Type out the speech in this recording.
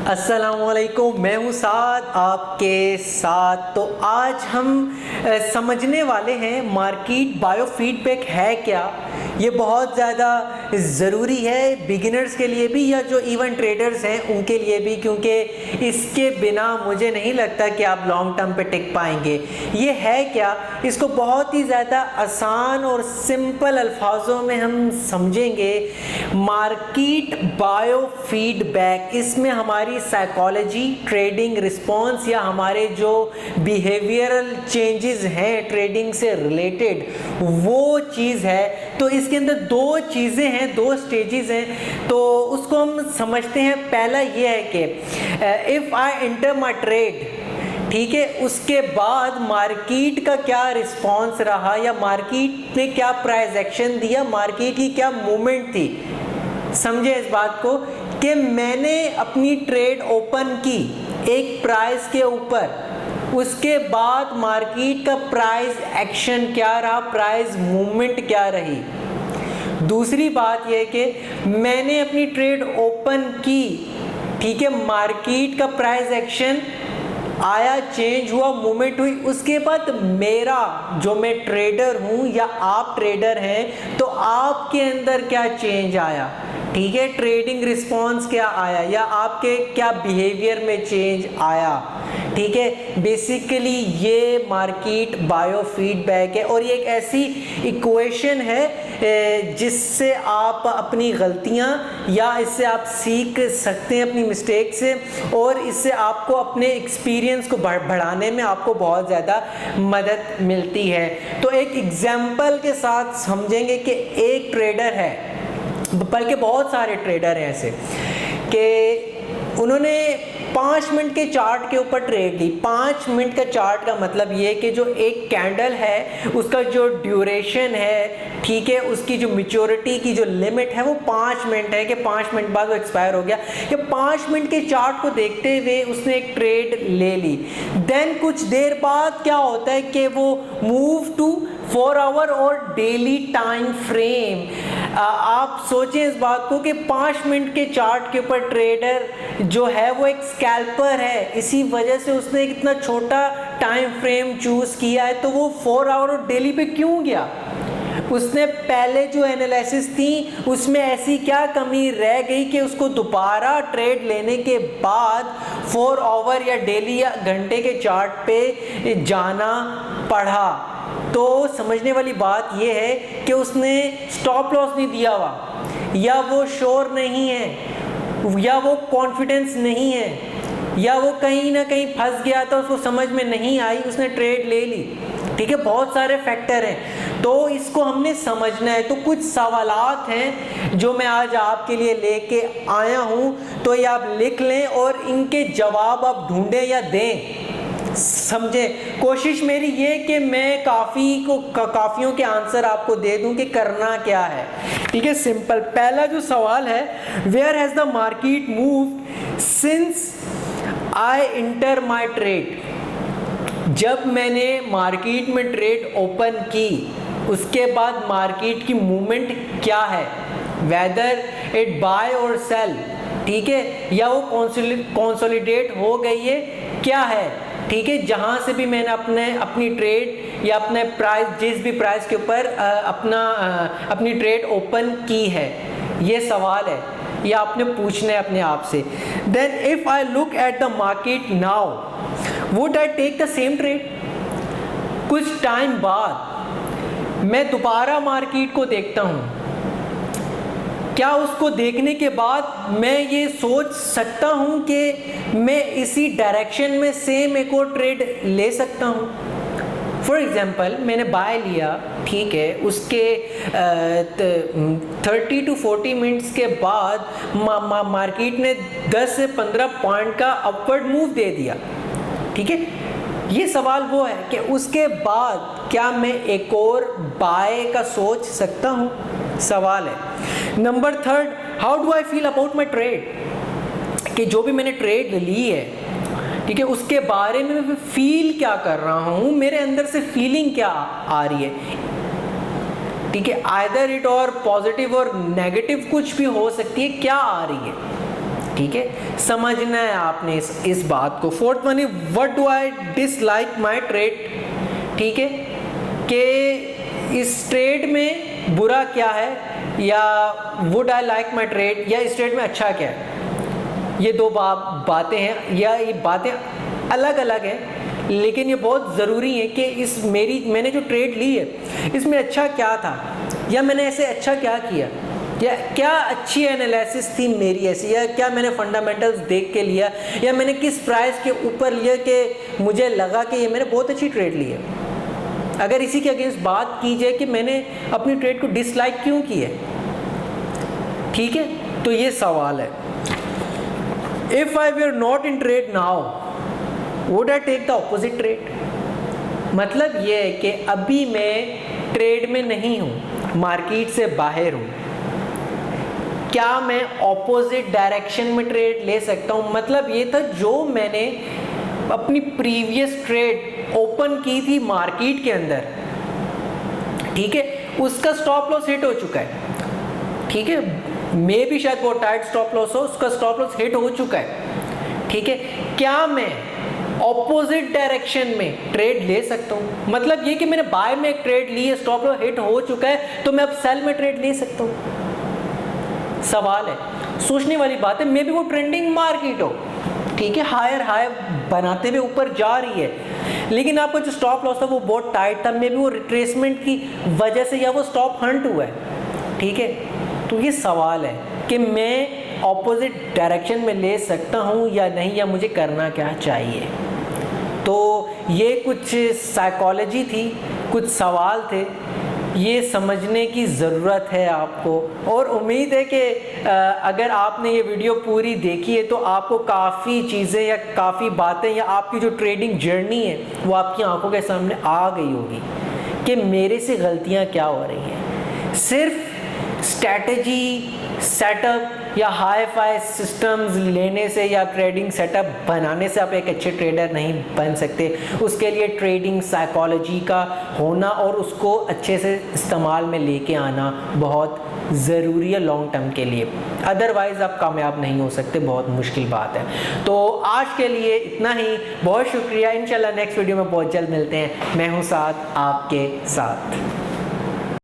अस्सलामुअलैकुम, मैं हूँ साद आपके साथ। तो आज हम समझने वाले हैं मार्केट बायोफीडबैक है क्या। ये बहुत ज़्यादा ज़रूरी है बिगिनर्स के लिए भी या जो इवन ट्रेडर्स हैं उनके लिए भी, क्योंकि इसके बिना मुझे नहीं लगता कि आप लॉन्ग टर्म पे टिक पाएंगे। ये है क्या, इसको बहुत ही ज़्यादा आसान और सिंपल अल्फाजों में हम समझेंगे। मार्केट बायोफीडबैक, इसमें हमारी साइकोलॉजी, ट्रेडिंग रिस्पॉन्स या हमारे जो बिहेवियरल चेंजेस हैं ट्रेडिंग से रिलेटेड, वो चीज़ है। तो इसके अंदर दो चीज़ें हैं, दो स्टेजेस हैं, तो उसको हम समझते हैं। पहला ये है कि if I enter my trade, ठीक है, उसके बाद मार्केट का क्या रिस्पॉन्स रहा या मार्केट ने क्या प्राइस एक्शन दिया, मार्केट की क्या मूवमेंट थी। समझे इस बात को कि मैंने अपनी ट्रेड ओपन की एक प्राइस के ऊपर, उसके बाद मार्केट का प्राइस एक्शन क्या रहा, प्राइस मूवमेंट क्या रही। दूसरी बात यह कि मैंने अपनी ट्रेड ओपन की, ठीक है, मार्केट का प्राइस एक्शन आया, चेंज हुआ, मूवमेंट हुई, उसके बाद मेरा जो मैं ट्रेडर हूं या आप ट्रेडर हैं तो आपके अंदर क्या चेंज आया, ठीक है, ट्रेडिंग रिस्पॉन्स क्या आया या आपके क्या बिहेवियर में चेंज आया, ठीक है। बेसिकली ये मार्केट बायोफीडबैक है और ये एक ऐसी इक्वेशन है जिससे आप अपनी गलतियां या इससे आप सीख सकते हैं अपनी मिस्टेक से, और इससे आपको अपने एक्सपीरियंस को बढ़ाने में आपको बहुत ज़्यादा मदद मिलती है। तो एक एग्जाम्पल के साथ समझेंगे कि एक ट्रेडर है, बल्कि बहुत सारे ट्रेडर हैं ऐसे कि उन्होंने 5 मिनट के चार्ट के ऊपर ट्रेड ली। 5 मिनट का चार्ट का मतलब ये कि जो एक कैंडल है उसका जो ड्यूरेशन है, ठीक है, उसकी जो मैच्योरिटी की जो लिमिट है वो 5 मिनट है, कि 5 मिनट बाद वो एक्सपायर हो गया। या 5 मिनट के चार्ट को देखते हुए उसने एक ट्रेड ले ली। देन कुछ देर बाद क्या होता है कि वो मूव टू 4 आवर और डेली टाइम फ्रेम। आप सोचें इस बात को कि 5 मिनट के चार्ट के ऊपर ट्रेडर जो है वो एक स्कैल्पर है, इसी वजह से उसने एक इतना छोटा टाइम फ्रेम चूज किया है। तो वो 4 आवर और डेली पे क्यों गया? उसने पहले जो एनालिसिस थी उसमें ऐसी क्या कमी रह गई कि उसको दोबारा ट्रेड लेने के बाद 4 आवर या डेली या घंटे के चार्ट पे जाना पड़ा। तो समझने वाली बात यह है कि उसने स्टॉप लॉस नहीं दिया हुआ, या वो श्योर नहीं है, या वो कॉन्फिडेंस नहीं है, या वो कहीं ना कहीं फंस गया था, उसको समझ में नहीं आई, उसने ट्रेड ले ली, ठीक है। बहुत सारे फैक्टर हैं, तो इसको हमने समझना है। तो कुछ सवालात हैं जो मैं आज आपके लिए लेके आया हूं, तो ये आप लिख लें और इनके जवाब आप ढूंढें या दें। समझे, कोशिश मेरी ये कि मैं काफियों के आंसर आपको दे दूं कि करना क्या है, ठीक है। सिंपल पहला जो सवाल है, where has the market move since I enter my trade. जब मैंने मार्केट में ट्रेड ओपन की उसके बाद मार्केट की मूवमेंट क्या है, वेदर इट बाय और सेल, ठीक है, या वो कंसोलिडेट हो गई है, क्या है, ठीक है। जहां से भी मैंने अपनी ट्रेड या अपने प्राइस, जिस भी प्राइस के ऊपर अपनी ट्रेड ओपन की है, ये सवाल है, ये आपने पूछना है अपने आप से। Then if I look at the market now, would I take the same trade. कुछ टाइम बाद मैं दोबारा मार्केट को देखता हूं, क्या उसको देखने के बाद मैं ये सोच सकता हूं कि मैं इसी डायरेक्शन में सेम एक और ट्रेड ले सकता हूं। फॉर एग्जांपल मैंने बाय लिया, ठीक है, उसके 30 to 40 मिनट्स के बाद मार्केट ने 10 से 15 पॉइंट का अपवर्ड मूव दे दिया, ठीक है। ये सवाल वो है कि उसके बाद क्या मैं एक और बाय का सोच सकता हूं, सवाल है। Number 3, how do I feel about my trade, कि जो भी मैंने ट्रेड ली है, ठीक है, उसके बारे में मैं फील क्या कर रहा हूं, मेरे अंदर से फीलिंग क्या आ रही है, ठीक है। आइदर इट और पॉजिटिव और नेगेटिव कुछ भी हो सकती है, क्या आ रही है, ठीक है, समझना है आपने इस बात को। Fourth one is what do I dislike my trade, ठीक है, कि इस ट्रेड में बुरा क्या है, या would I like my trade, या इस ट्रेड में अच्छा क्या है। ये दो बातें हैं, या ये बातें अलग अलग हैं, लेकिन ये बहुत ज़रूरी है कि मैंने जो ट्रेड ली है इसमें अच्छा क्या था, या मैंने ऐसे अच्छा क्या किया, या क्या अच्छी एनालिसिस थी मेरी ऐसी, या क्या मैंने फंडामेंटल्स देख के लिया, या मैंने किस प्राइस के ऊपर लिया कि मुझे लगा कि ये मैंने बहुत अच्छी ट्रेड ली है। अगर इसी के अगेंस्ट बात की जाए कि मैंने अपनी ट्रेड को डिसलाइक क्यों की है, ठीक है, तो ये सवाल है। If I were not in trade now would I take the opposite trade. मतलब ये है कि अभी मैं ट्रेड में नहीं हूँ, मार्केट से बाहर हूँ, क्या मैं ऑपोजिट डायरेक्शन में ट्रेड ले सकता हूँ। मतलब ये था, जो मैंने अपनी प्रीवियस ट्रेड ओपन की थी मार्केट के अंदर, ठीक है, उसका स्टॉप लॉस हिट हो चुका है, ठीक है, मे भी शायद बहुत टाइट स्टॉप लॉस हो, उसका स्टॉप लॉस हिट हो चुका है, ठीक है, क्या मैं ऑपोजिट डायरेक्शन में ट्रेड ले सकता हूँ। मतलब ये कि मैंने बाय में एक ट्रेड ली है, स्टॉप लॉस हिट हो चुका है, तो मैं अब सेल में ट्रेड ले सकता हूँ। सवाल है, सोचने वाली बात है। मे भी वो ट्रेंडिंग मार्केट हो, ठीक है, हायर हाई बनाते हुए ऊपर जा रही है, लेकिन आपका जो स्टॉप लॉस था वो बहुत टाइट था, मे भी वो रिट्रेसमेंट की वजह से, या वो स्टॉप हंट हुआ है, ठीक है। तो ये सवाल है कि मैं ऑपोजिट डायरेक्शन में ले सकता हूँ या नहीं, या मुझे करना क्या चाहिए। तो ये कुछ साइकोलॉजी थी, कुछ सवाल थे, ये समझने की ज़रूरत है आपको। और उम्मीद है कि अगर आपने ये वीडियो पूरी देखी है तो आपको काफ़ी चीज़ें या काफ़ी बातें, या आपकी जो ट्रेडिंग जर्नी है वो आपकी आंखों के सामने आ गई होगी कि मेरे से गलतियाँ क्या हो रही हैं। सिर्फ स्ट्रैटेजी सेटअप या हाई फाई सिस्टम्स लेने से या ट्रेडिंग सेटअप बनाने से आप एक अच्छे ट्रेडर नहीं बन सकते। उसके लिए ट्रेडिंग साइकोलॉजी का होना और उसको अच्छे से इस्तेमाल में लेके आना बहुत ज़रूरी है लॉन्ग टर्म के लिए, अदरवाइज़ आप कामयाब नहीं हो सकते, बहुत मुश्किल बात है। तो आज के लिए इतना ही, बहुत शुक्रिया। इंशाल्लाह नेक्स्ट वीडियो में बहुत जल्द मिलते हैं। मैं हूँ साथ आपके साथ।